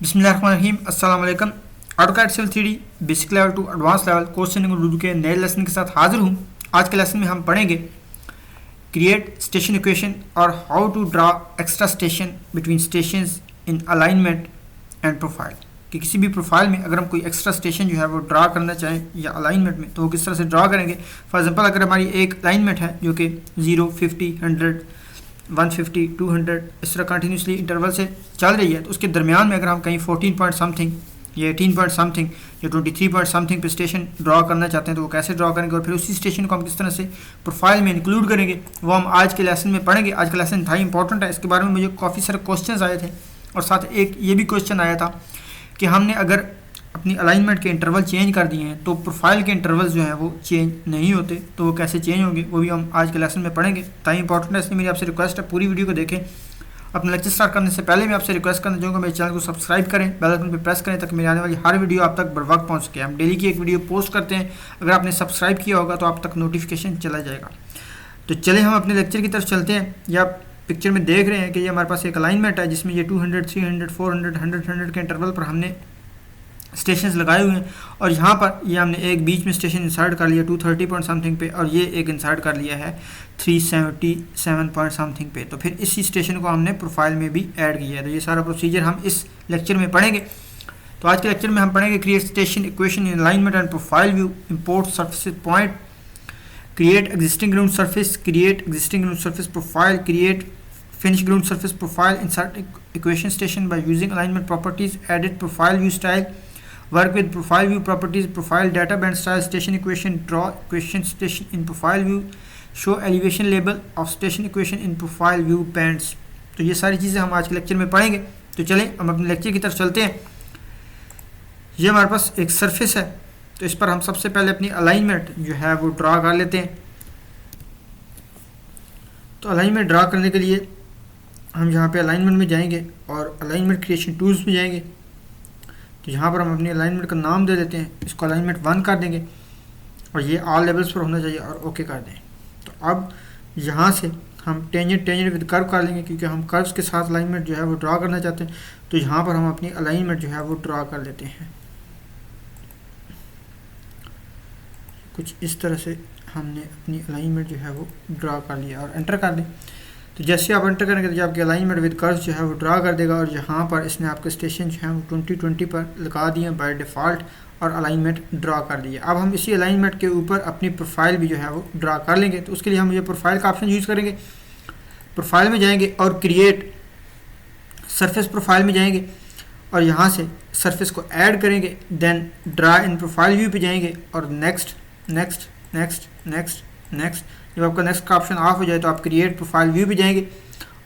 बिस्मिल्लाहिर्रहमानिर्रहीम। अस्सलाम वालेकुम। AutoCAD civil 3D basic level to advance level course Urdu के नए लेसन के साथ हाजिर हूँ। आज के लेसन में हम पढ़ेंगे क्रिएट स्टेशन इक्वेशन और how to draw extra station between stations in alignment and profile. कि किसी भी प्रोफाइल में अगर हम कोई एक्स्ट्रा स्टेशन जो है वो ड्रा करना चाहें या अलाइनमेंट में, तो वो किस तरह से ड्रा करेंगे। फॉर एग्जांपल, अगर हमारी एक अलाइनमेंट है जो कि 0, 50, 100, 150, 200 इस तरह कंटिन्यूसली इंटरवल से चल रही है, तो उसके दरमियान में अगर हम कहीं 14 पॉइंट समथिंग या 18 पॉइंट समथिंग या 23 पॉइंट समथिंग पे स्टेशन ड्रा करना चाहते हैं, तो वो कैसे ड्रा करेंगे और फिर उसी स्टेशन को हम किस तरह से प्रोफाइल में इंक्लूड करेंगे, वो हम आज के लेसन में पढ़ेंगे। आज का लेसन था इंपॉर्टेंट है, इसके बारे में मुझे काफ़ी सारे क्वेश्चन आए थे और साथ एक ये भी क्वेश्चन आया था कि हमने अगर अपनी अलाइनमेंट के इंटरवल चेंज कर दिए हैं तो प्रोफाइल के इंटरवल्स जो हैं वो चेंज नहीं होते, तो वो कैसे चेंज होंगे वो भी हम आज के लेसन में पढ़ेंगे। ताकि इंपॉर्टेंट है, इसलिए मेरी आपसे रिक्वेस्ट है पूरी वीडियो को देखें। अपना लेक्चर स्टार्ट करने से पहले मैं आपसे रिक्वेस्ट करना चाहूँगा मेरे चैनल को सब्सक्राइब करें, बेल आइकन पर प्रेस करें ताकि मेरी आने वाली हर वीडियो आप तक बर वक्त पहुँच सके। हम डेली की एक वीडियो पोस्ट करते हैं, अगर आपने सब्सक्राइब किया होगा तो आप तक नोटिफिकेशन चला जाएगा। तो चले हम अपने लेक्चर की तरफ चलते हैं। या पिक्चर में देख रहे हैं कि ये हमारे पास एक अलाइनमेंट है जिसमें ये 200, 300, 400, 100 के इंटरवल पर हमने स्टेशंस लगाए हुए हैं और यहाँ पर ये हमने एक बीच में स्टेशन इंसर्ट कर लिया 230 पॉइंट समथिंग पे, और ये एक इंसर्ट कर लिया है 377 पॉइंट समथिंग पे। तो फिर इसी स्टेशन को हमने प्रोफाइल में भी ऐड किया है। तो ये सारा प्रोसीजर हम इस लेक्चर में पढ़ेंगे। तो आज के लेक्चर में हम पढ़ेंगे create station equation in alignment and profile view, import surface point, create existing ground surface, create existing ground surface profile, create finish ground surface profile, insert equation station by using alignment properties, edit profile view style, work with profile view properties, profile data band style, station equation, draw equation station in profile view, show elevation label of station equation in profile view bands। तो ये सारी चीज़ें हम आज के lecture में पढ़ेंगे। तो चलें हम अपने लेक्चर की तरफ चलते हैं। ये हमारे पास एक सरफेस है, तो इस पर हम सबसे पहले अपनी अलाइनमेंट जो है वो ड्रा कर लेते हैं। तो अलाइनमेंट ड्रा करने के लिए हम यहाँ पे अलाइनमेंट में जाएंगे और अलाइनमेंट क्रिएशन टूल्स में जाएंगे। तो यहाँ पर हम अपनी अलाइनमेंट का नाम दे देते हैं, इसको अलाइनमेंट 1 कर देंगे और ये ऑल लेवल्स पर होना चाहिए और ओके कर दें। तो अब यहाँ से हम टेंजेंट विद कर्व कर लेंगे क्योंकि हम कर्व्स के साथ अलाइनमेंट जो है वो ड्रा करना चाहते हैं। तो यहाँ पर हम अपनी अलाइनमेंट जो है वो ड्रा कर लेते हैं। कुछ इस तरह से हमने अपनी अलाइनमेंट जो है वो ड्रा कर लिया और एंटर कर दें। तो जैसे आप एंटर करेंगे तो आपकी अलाइनमेंट विद कर्व्स जो है वो ड्रा कर देगा और यहाँ पर इसने आपके स्टेशन जो है वो 2020 पर लगा दिए बाय डिफ़ॉल्ट और अलाइनमेंट ड्रा कर दिया। अब हम इसी अलाइनमेंट के ऊपर अपनी प्रोफाइल भी जो है वो ड्रा कर लेंगे। तो उसके लिए हम ये प्रोफाइल का ऑप्शन यूज़ करेंगे। प्रोफाइल में जाएंगे और क्रिएट सरफेस प्रोफाइल में जाएंगे और यहाँ से सरफेस को ऐड करेंगे, देन ड्रा इन प्रोफाइल व्यू पे जाएंगे और next next next next next. जब आपका नेक्स्ट का ऑप्शन ऑफ हो जाए तो आप क्रिएट प्रोफाइल व्यू पे जाएंगे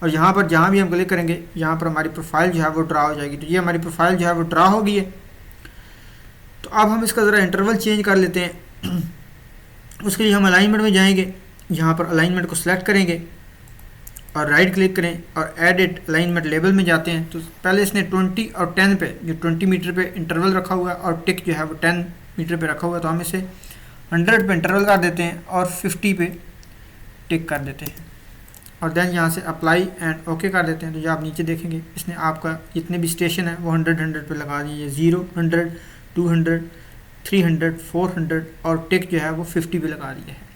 और यहाँ पर जहाँ भी हम क्लिक करेंगे यहाँ पर हमारी प्रोफाइल जो है वो ड्रा हो जाएगी। तो ये हमारी प्रोफाइल जो है वो ड्रा हो गई है। तो अब हम इसका ज़रा इंटरवल चेंज कर लेते हैं। उसके लिए हम अलाइनमेंट में जाएंगे, यहाँ पर अलाइनमेंट को सिलेक्ट करेंगे और राइट क्लिक करें और एडिट अलाइनमेंट लेबल में जाते हैं। तो पहले इसने 20 और 10 पे, जो 20 मीटर पे इंटरवल रखा हुआ है और टिक जो है वो 10 मीटर पे रखा हुआ है, तो हम इसे 100 पे इंटरवल कर देते हैं और 50 पे टिक कर देते हैं और देन यहाँ से अप्लाई एंड ओके कर देते हैं। तो जो आप नीचे देखेंगे इसने आपका जितने भी स्टेशन है वो 100 पे लगा दिए, 0, 100, 200, 300, 400 और टिक जो है वो 50 पे लगा दिया है।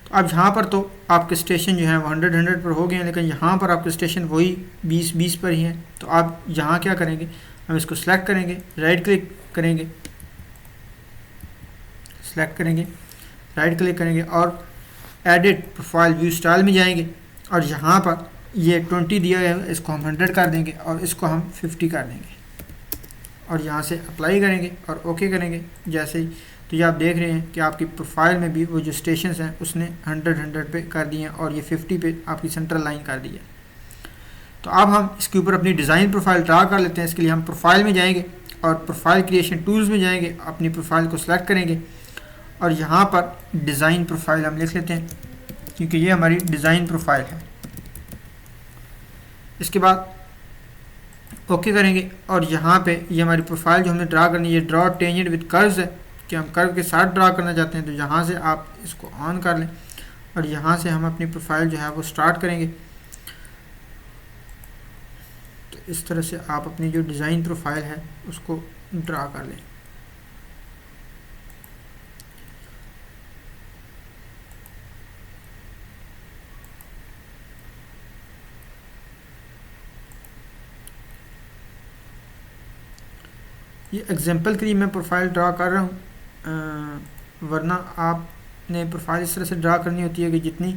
तो अब यहाँ पर तो आपके स्टेशन जो है वो 100 पर हो गए हैं, लेकिन यहाँ पर आपके स्टेशन वही 20 पर ही हैं। तो आप यहाँ क्या करेंगे, हम इसको सिलेक्ट करेंगे, राइट क्लिक करेंगे, सिलेक्ट करेंगे, राइट क्लिक करेंगे और एडिट प्रोफाइल व्यू स्टाइल में जाएंगे और यहाँ पर ये 20 दिया है, इसको हम 100 कर देंगे और इसको हम 50 कर देंगे और यहाँ से अप्लाई करेंगे और ओके करेंगे जैसे ही। तो ये आप देख रहे हैं कि आपकी प्रोफाइल में भी वो जो स्टेशंस हैं उसने 100 पे कर दिए हैं और ये 50 पे आपकी सेंट्रल लाइन कर दी है। तो अब हम इसके ऊपर अपनी डिज़ाइन प्रोफाइल ड्रा कर लेते हैं। इसके लिए हम प्रोफाइल में जाएंगे और प्रोफाइल क्रिएशन टूल्स में जाएंगे, अपनी प्रोफाइल को सिलेक्ट करेंगे और यहाँ पर डिज़ाइन प्रोफाइल हम लिख लेते हैं क्योंकि ये हमारी डिज़ाइन प्रोफाइल है। इसके बाद ओके करेंगे और यहाँ पे ये हमारी प्रोफाइल जो हमने ड्रा करनी है, ये ड्रॉ टेंजेंट विद कर्व्स है कि हम कर्व के साथ ड्रा करना चाहते हैं। तो यहाँ से आप इसको ऑन कर लें और यहाँ से हम अपनी प्रोफाइल जो है वो स्टार्ट करेंगे। तो इस तरह से आप अपनी जो डिज़ाइन प्रोफाइल है उसको ड्रा कर लें। ये एग्जांपल के लिए मैं प्रोफाइल ड्रा कर रहा हूँ, वरना आपने प्रोफाइल इस तरह से ड्रा करनी होती है कि जितनी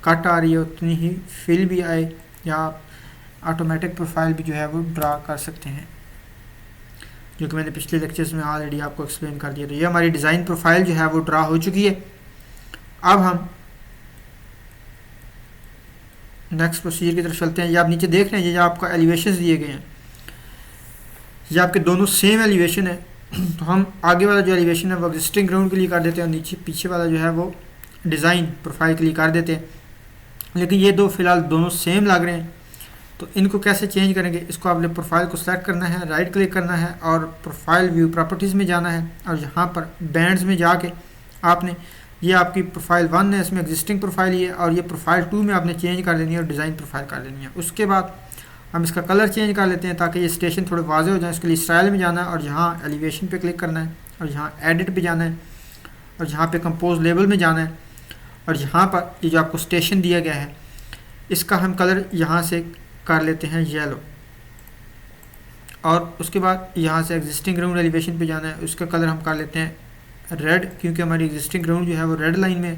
कट आ रही है उतनी ही फिल भी आए, या आप ऑटोमेटिक प्रोफाइल भी जो है वो ड्रा कर सकते हैं, जो कि मैंने पिछले लेक्चर्स में ऑलरेडी आपको एक्सप्लेन कर दिया। तो ये हमारी डिज़ाइन प्रोफाइल जो है वो ड्रा हो चुकी है। अब हम नेक्स्ट प्रोसीजर की तरफ चलते हैं। ये आप नीचे देख रहे हैं, ये आपका एलिवेशन दिए गए हैं, ये आपके दोनों सेम एलिवेशन है। तो हम आगे वाला जो एलिवेशन है वो एग्जिस्टिंग ग्राउंड के लिए कर देते हैं, और नीचे पीछे वाला जो है वो डिज़ाइन प्रोफाइल के लिए कर देते हैं। लेकिन ये दो फिलहाल दोनों सेम लग रहे हैं, तो इनको कैसे चेंज करेंगे? इसको आपने प्रोफाइल को सिलेक्ट करना है, राइट क्लिक करना है और प्रोफाइल व्यू प्रॉपर्टीज़ में जाना है, और यहाँ पर बैंड्स में जाके आपने, ये आपकी प्रोफाइल 1 है, इसमें एग्जिस्टिंग प्रोफाइल ही है, और ये प्रोफाइल 2 में आपने चेंज कर लेनी है और डिज़ाइन प्रोफाइल कर लेनी है। उसके बाद हम इसका कलर चेंज कर लेते हैं ताकि ये स्टेशन थोड़े वाजे हो जाए। इसके लिए स्टाइल में जाना है और यहाँ एलिवेशन पे क्लिक करना है, और यहाँ एडिट पे जाना है, और यहाँ पे कंपोज लेबल में जाना है, और यहाँ पर ये जो आपको स्टेशन दिया गया है इसका हम कलर यहाँ से कर लेते हैं येलो, और उसके बाद यहाँ से एग्जिस्टिंग ग्राउंड एलिवेशन पे जाना है, उसका कलर हम कर लेते हैं रेड, क्योंकि हमारी एग्जिस्टिंग ग्राउंड जो है वो रेड लाइन में है।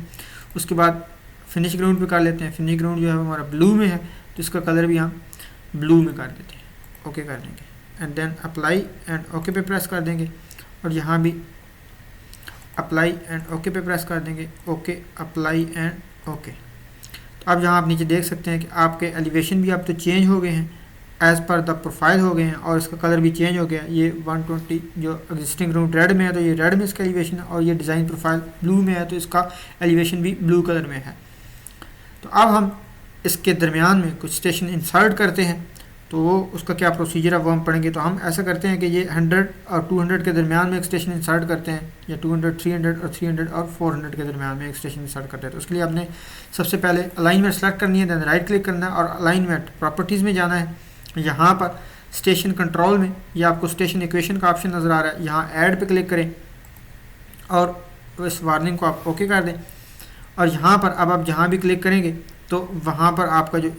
उसके बाद फिनिश ग्राउंड पे कर लेते हैं, फिनिश ग्राउंड जो है वो हमारा ब्लू में है, तो इसका कलर भी हम ब्लू में कर देते हैं, ओके कर देंगे, and then apply and okay पे प्रेस कर देंगे, और यहाँ भी अप्लाई एंड ओके पे प्रेस कर देंगे, ओके अप्लाई एंड ओके। तो अब यहाँ आप नीचे देख सकते हैं कि आपके एलिवेशन भी अब तो चेंज हो गए हैं, एज़ पर द प्रोफाइल हो गए हैं, और इसका कलर भी चेंज हो गया। ये 120 जो एग्जिस्टिंग ग्राउंड रेड में है तो ये रेड में इसका एलिवेशन है, और ये डिज़ाइन प्रोफाइल ब्लू में है तो इसका एलिवेशन भी ब्लू कलर में है। तो अब हम इसके दरमियान में कुछ स्टेशन इंसर्ट करते हैं, तो वो उसका क्या प्रोसीजर है वो हम पढ़ेंगे। तो हम ऐसा करते हैं कि ये 100 और 200 के दरमियान में एक स्टेशन इंसर्ट करते हैं, या 200, 300 और 300 और 400 के दरमियान में एक स्टेशन इंसर्ट करते हैं। तो उसके लिए आपने सबसे पहले अलाइनमेंट सेलेक्ट करनी है, देन राइट क्लिक करना है और अलाइनमेंट प्रॉपर्टीज़ में जाना है। यहाँ पर स्टेशन कंट्रोल में ये आपको स्टेशन इक्वेशन का ऑप्शन नज़र आ रहा है, यहाँ ऐड पे क्लिक करें और इस वार्निंग को आप ओके कर दें, और यहाँ पर अब आप जहाँ भी क्लिक करेंगे तो वहाँ पर आपका जो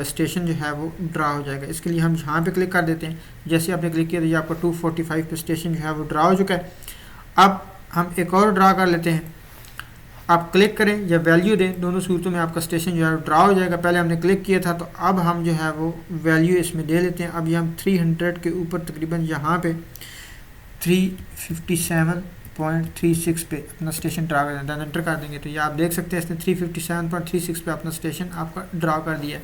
स्टेशन जो है वो ड्रा हो जाएगा। इसके लिए हम यहाँ पे क्लिक कर देते हैं। जैसे आपने क्लिक किया तो ये आपका 245 पे स्टेशन जो है वो ड्रा हो चुका है। अब हम एक और ड्रा कर लेते हैं, आप क्लिक करें या वैल्यू दें, दोनों सूरतों में आपका स्टेशन जो है ड्रा हो जाएगा। पहले हमने क्लिक किया था, तो अब हम जो है वो वैल्यू इसमें दे लेते हैं। अब ये हम 300 के ऊपर तकरीबन यहाँ पे 357.36 पे अपना स्टेशन ड्रा कर दें, एंटर कर देंगे तो ये आप देख सकते हैं इसने 357.36 पे अपना स्टेशन आपका ड्रा कर दिया है।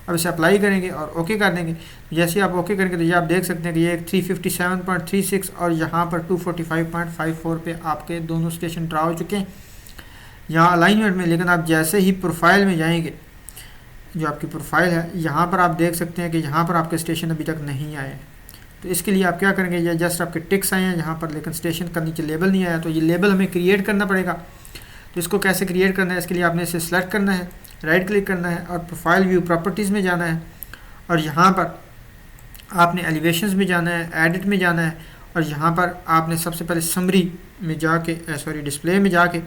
अब इसे अप्लाई करेंगे और ओके कर देंगे। जैसे आप ओके करेंगे तो ये आप देख सकते हैं कि ये 357.36 और यहाँ पर 245.54 पे आपके दोनों स्टेशन ड्रा हो चुके हैं यहाँ अलाइनमेंट में। लेकिन आप जैसे ही प्रोफाइल में जाएंगे, जो आपकी प्रोफाइल है, यहाँ पर आप देख सकते हैं कि यहाँ पर आपके स्टेशन अभी तक नहीं आए हैं। तो इसके लिए आप क्या करेंगे, ये जस्ट आपके टिक्स आए हैं यहाँ पर, लेकिन स्टेशन का नीचे लेबल नहीं आया, तो ये लेबल हमें क्रिएट करना पड़ेगा। तो इसको कैसे क्रिएट करना है, इसके लिए आपने इसे सेलेक्ट करना है, राइट क्लिक करना है और प्रोफाइल व्यू प्रॉपर्टीज़ में जाना है, और यहाँ पर आपने एलिवेशंस में जाना है, एडिट में जाना है, और यहाँ पर आपने सबसे पहले समरी में जाके डिस्प्ले में जाके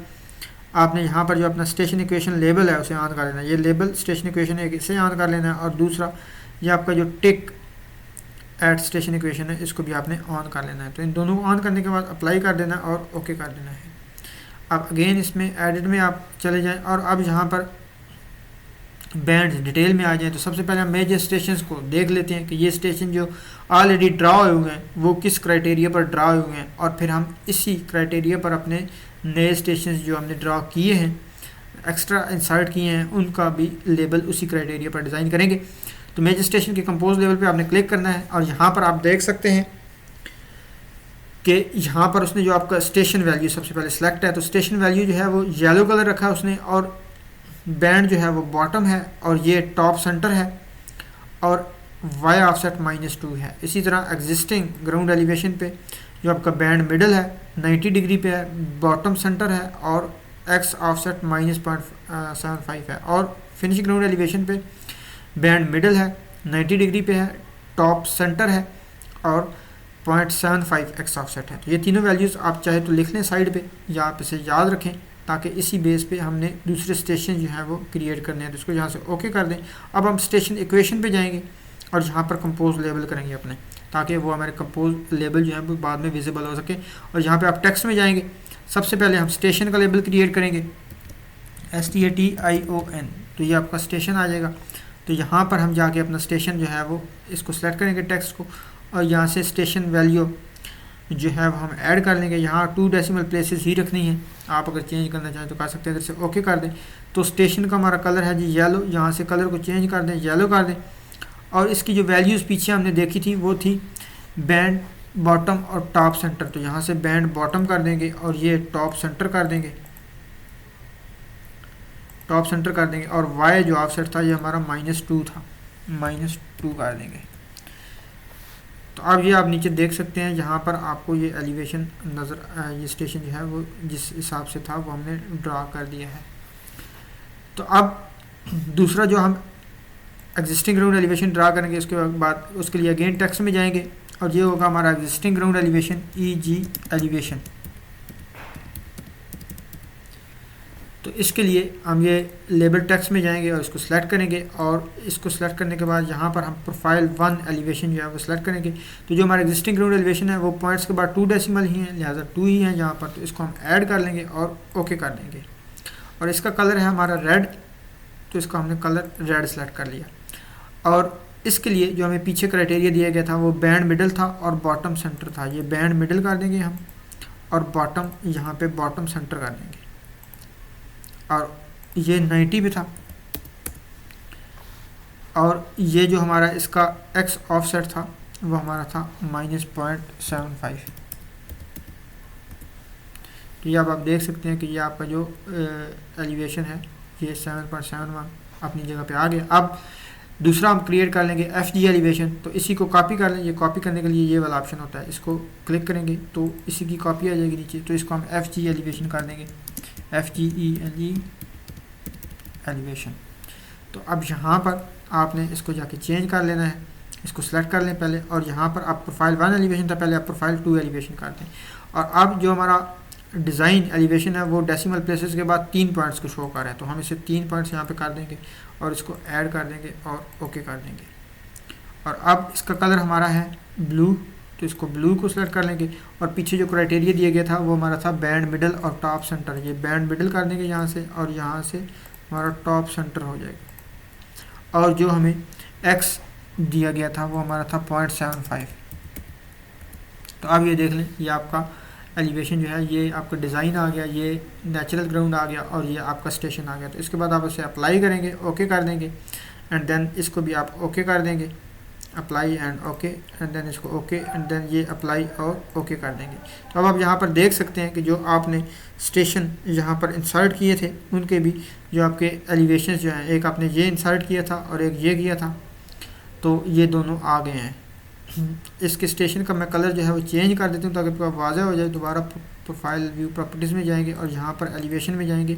आपने यहाँ पर जो अपना स्टेशन इक्वेशन लेबल है उसे ऑन कर लेना है। ये लेबल स्टेशन इक्वेशन है, इसे ऑन कर लेना है, और दूसरा ये आपका जो टिक एट स्टेशन इक्वेशन है इसको भी आपने ऑन कर लेना है। तो इन दोनों को ऑन करने के बाद अप्लाई कर देना और ओके कर देना है। अब अगेन इसमें एडिट में आप चले जाएं और अब यहाँ पर बैंड डिटेल में आ जाए। तो सबसे पहले हम मेजर स्टेशन को देख लेते हैं कि ये स्टेशन जो ऑलरेडी ड्रा हुए हैं वो किस क्राइटेरिया पर ड्रा हुए हैं, और फिर हम इसी क्राइटेरिया पर अपने नए स्टेशन जो हमने ड्रा किए हैं, एक्स्ट्रा इंसर्ट किए हैं, उनका भी लेबल उसी क्राइटेरिया पर डिज़ाइन करेंगे। तो मेजर स्टेशन के कंपोज लेवल पे आपने क्लिक करना है, और यहाँ पर आप देख सकते हैं कि यहाँ पर उसने जो आपका स्टेशन वैल्यू सबसे पहले सिलेक्ट है, तो स्टेशन वैल्यू जो है वो येलो कलर रखा है उसने, और बैंड जो है वो बॉटम है, और ये टॉप सेंटर है, और वाई ऑफसेट -2 है। इसी तरह एग्जिस्टिंग ग्राउंड एलिवेशन पे जो आपका बैंड मिडल है 90 डिग्री पे है, बॉटम सेंटर है, और एक्स ऑफसेट -0.75 है, और फिनिश ग्राउंड एलिवेशन पे बैंड मिडल है 90 डिग्री पे है, टॉप सेंटर है और 0.75 एक्स ऑफसेट है। तो ये तीनों वैल्यूज़ आप चाहे तो लिख लें साइड पे या आप इसे याद रखें, ताकि इसी बेस पे हमने दूसरे स्टेशन जो है वो क्रिएट करने हैं। तो इसको यहाँ से ओके कर दें। अब हम स्टेशन इक्वेशन पे जाएंगे और यहाँ पर कंपोज लेबल करेंगे अपने, ताकि वो हमारे कंपोज लेबल जो है वो बाद में विजिबल हो सके। और यहाँ पे आप टेक्स्ट में जाएंगे, सबसे पहले हम स्टेशन का लेबल क्रिएट करेंगे, STATION, तो ये आपका स्टेशन आ जाएगा। तो यहाँ पर हम जाके अपना स्टेशन जो है वो इसको सेलेक्ट करेंगे टेक्स्ट को, और यहाँ से स्टेशन वैल्यू जो है वो हम ऐड कर लेंगे। यहाँ 2 डेसिमल प्लेसेस ही रखनी है, आप अगर चेंज करना चाहें तो कर सकते हैं। इधर से ओके कर दें। तो स्टेशन का हमारा कलर है जी येलो, यहाँ से कलर को चेंज कर दें, येलो कर दें। और इसकी जो वैल्यूज़ पीछे हमने देखी थी वो थी बैंड, बॉटम और टॉप सेंटर। तो यहाँ से बैंड बॉटम कर देंगे और ये टॉप सेंटर कर देंगे, टॉप सेंटर कर देंगे। और वाई जो ऑफसेट था ये हमारा -2 था, -2 कर देंगे। तो अब ये आप नीचे देख सकते हैं, यहाँ पर आपको ये एलिवेशन नज़र, ये स्टेशन जो है वो जिस हिसाब से था वो हमने ड्रा कर दिया है। तो अब दूसरा जो हम एग्जिस्टिंग ग्राउंड एलिवेशन ड्रा करेंगे, उसके बाद उसके लिए अगेन टेक्स्ट में जाएंगे और ये होगा हमारा existing ground elevation, EG elevation. तो इसके लिए हम ये लेबल टेक्स्ट में जाएंगे और इसको सेलेक्ट करेंगे, और इसको सेलेक्ट करने के बाद यहाँ पर हम प्रोफाइल 1 एलिवेशन जो है वो सेलेक्ट करेंगे। तो जो हमारा एग्जिस्टिंग ग्राउंड एलिवेशन है वो पॉइंट्स के बाद 2 डेसिमल ही हैं, लिहाजा 2 ही हैं यहाँ पर। तो इसको हम ऐड कर लेंगे और ओके कर देंगे। और इसका कलर है हमारा रेड, तो इसका हमने कलर रेड सेलेक्ट कर लिया। और इसके लिए जो हमें पीछे क्राइटेरिया दिया गया था वो बैंड मिडल था और बॉटम सेंटर था। ये बैंड मिडल कर देंगे हम, और बॉटम यहाँ पे बॉटम सेंटर कर देंगे। और ये 90 पे था, और ये जो हमारा इसका एक्स ऑफसेट था वो हमारा था -0.75। तो ये अब आप देख सकते हैं कि ये आपका जो एलिवेशन है ये 7.71 अपनी जगह पे आ गया। अब दूसरा हम क्रिएट कर लेंगे FG एलिवेशन। तो इसी को कॉपी कर लें। ये कॉपी करने के लिए ये वाला ऑप्शन होता है, इसको क्लिक करेंगे तो इसी की कॉपी आ जाएगी नीचे। तो इसको हम FG एलिवेशन कर देंगे, FGELE एलिवेशन। तो अब यहाँ पर आपने इसको जाके चेंज कर लेना है, इसको सेलेक्ट कर लें पहले, और यहाँ पर आप प्रोफाइल 1 एलिवेशन था, पहले आप प्रोफाइल 2 एलिवेशन कर दें। और अब जो हमारा डिज़ाइन एलिवेशन है वो डेसिमल प्लेसेस के बाद 3 पॉइंट्स को शो कर रहा है, तो हम इसे 3 पॉइंट्स यहाँ पे कर देंगे और इसको ऐड कर देंगे और ओके कर देंगे। और अब इसका कलर हमारा है ब्लू, तो इसको ब्लू को सिलेक्ट कर लेंगे। और पीछे जो क्राइटेरिया दिया गया था वो हमारा था बैंड मिडल और टॉप सेंटर, ये बैंड मिडल कर देंगे यहाँ से, और यहाँ से हमारा टॉप सेंटर हो जाएगा। और जो हमें एक्स दिया गया था वो हमारा था 0.75। तो अब ये देख लें, ये आपका एलिवेशन जो है, ये आपका डिज़ाइन आ गया, ये नेचुरल ग्राउंड आ गया और ये आपका स्टेशन आ गया। तो इसके बाद आप उसे अप्लाई करेंगे, ओके कर देंगे, एंड देन इसको भी आप ओके कर देंगे, apply and okay, and then इसको ओके, एंड देन ये अप्लाई और ओके कर देंगे। तो अब आप यहाँ पर देख सकते हैं कि जो आपने स्टेशन यहाँ पर इंसर्ट किए थे उनके भी जो आपके एलिवेशन जो हैं, एक आपने ये इंसर्ट किया था और एक ये किया था, तो ये दोनों आ गए हैं। इसके स्टेशन का मैं कलर जो है वो चेंज कर देती हूँ ताकि आपको वाज़ेह हो जाए। दोबारा प्रोफाइल व्यू प्रॉपर्टीज़ में जाएंगे और यहाँ पर एलिवेशन में जाएंगे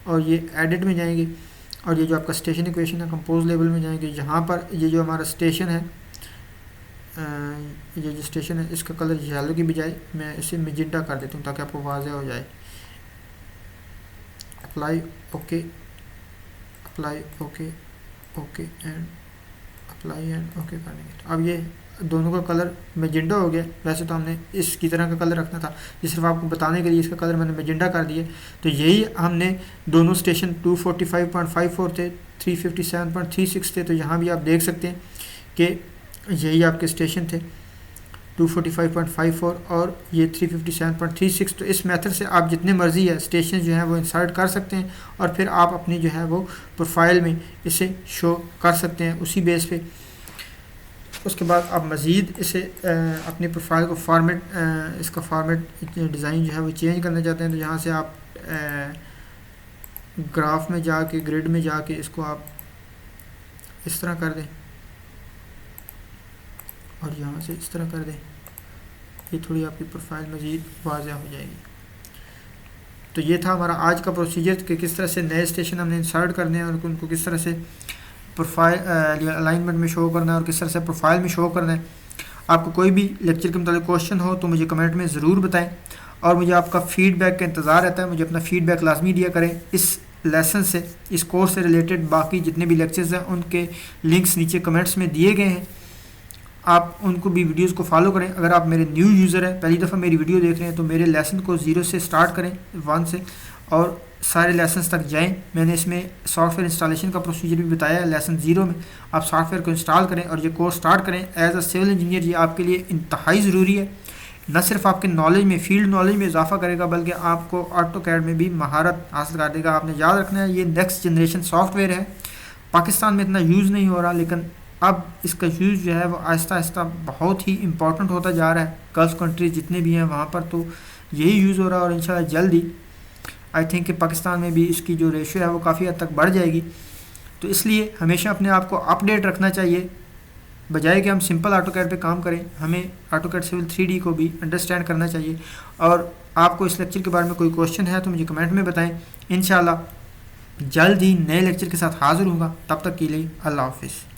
और ये एडिट में जाएंगे, और ये जो आपका स्टेशन इक्वेशन है कंपोज लेवल में जाएंगे। यहाँ पर ये जो हमारा स्टेशन है, ये जो स्टेशन है इसका कलर येलो की बजाय मैं इसे मैजेंटा कर देता हूँ ताकि आपको वाज़ेह हो जाए। Apply okay, apply okay, okay and apply and okay कर देंगे। तो अब ये दोनों का कलर मैजेंटा हो गया। वैसे तो हमने इसकी तरह का कलर रखना था, ये सिर्फ आपको बताने के लिए इसका कलर मैंने मैजेंटा कर दिया। तो यही हमने दोनों स्टेशन 245.54 थे, 357.36 थे। तो यहाँ भी आप देख सकते हैं कि यही आपके स्टेशन थे 245.54 और ये 357.36। तो इस मेथड से आप जितने मर्ज़ी है स्टेशन जो है वो इंसर्ट कर सकते हैं और फिर आप अपनी जो है वो प्रोफाइल में इसे शो कर सकते हैं उसी बेस पे। उसके बाद आप मज़ीद इसे अपनी प्रोफाइल को फॉर्मेट, इसका फॉर्मेट डिज़ाइन जो है वो चेंज करना चाहते हैं, तो यहाँ से आप ग्राफ में जाके, ग्रिड में जाके इसको आप इस तरह कर दें और यहाँ से इस तरह कर दें। ये थोड़ी आपकी प्रोफाइल मज़ीद वाज़ेह हो जाएगी। तो ये था हमारा आज का प्रोसीजर कि किस तरह से नए स्टेशन हमने इंसर्ट करने हैं और उनको किस तरह से प्रोफाइल अलाइनमेंट में शो करना है और किस तरह से प्रोफाइल में शो करना है। आपको कोई भी लेक्चर के मतलब क्वेश्चन हो तो मुझे कमेंट में ज़रूर बताएं और मुझे आपका फ़ीडबैक का इंतज़ार रहता है। मुझे अपना फ़ीडबैक लाजमी दिया करें। इस लेसन से, इस कोर्स से रिलेटेड बाकी जितने भी लेक्चर्स हैं उनके लिंक्स नीचे कमेंट्स में दिए गए हैं, आप उनको भी वीडियोस को फॉलो करें। अगर आप मेरे न्यू यूज़र हैं, पहली दफ़ा मेरी वीडियो देख रहे हैं, तो मेरे लेसन को 0 से स्टार्ट करें, 1 से, और सारे लेसन्स तक जाएं। मैंने इसमें सॉफ्टवेयर इंस्टॉलेशन का प्रोसीजर भी बताया है। लेसन 0 में आप सॉफ्टवेयर को इंस्टॉल करें और ये कोर्स स्टार्ट करें एज अ सिविल इंजीनियर। ये आपके लिए इंतहाई ज़रूरी है। न सिर्फ आपके नॉलेज में, फील्ड नॉलेज में इजाफा करेगा, बल्कि आपको ऑटोकैड में भी महारत हासिल कर देगा। आपने याद रखना है ये नेक्स्ट जनरेशन सॉफ्टवेयर है। पाकिस्तान में इतना यूज़ नहीं हो रहा, लेकिन अब इसका यूज़ जो है वो आहिस्ता आहिस्ता बहुत ही इम्पोर्टेंट होता जा रहा है। गल्फ़ कंट्रीज जितने भी हैं वहाँ पर तो यही यूज़ हो रहा है और इंशाल्लाह जल्द ही आई थिंक कि पाकिस्तान में भी इसकी जो रेशियो है वो काफ़ी हद तक बढ़ जाएगी। तो इसलिए हमेशा अपने आप को अपडेट रखना चाहिए, बजाय कि हम सिंपल ऑटोकैड पे काम करें। हमें ऑटोकैड सिविल 3D को भी अंडरस्टैंड करना चाहिए। और आपको इस लेक्चर के बारे में कोई क्वेश्चन है तो मुझे कमेंट में बताएं। इंशाल्लाह जल्द ही नए लेक्चर के साथ हाज़िर होगा। तब तक के लिए अल्लाह हाफिज़।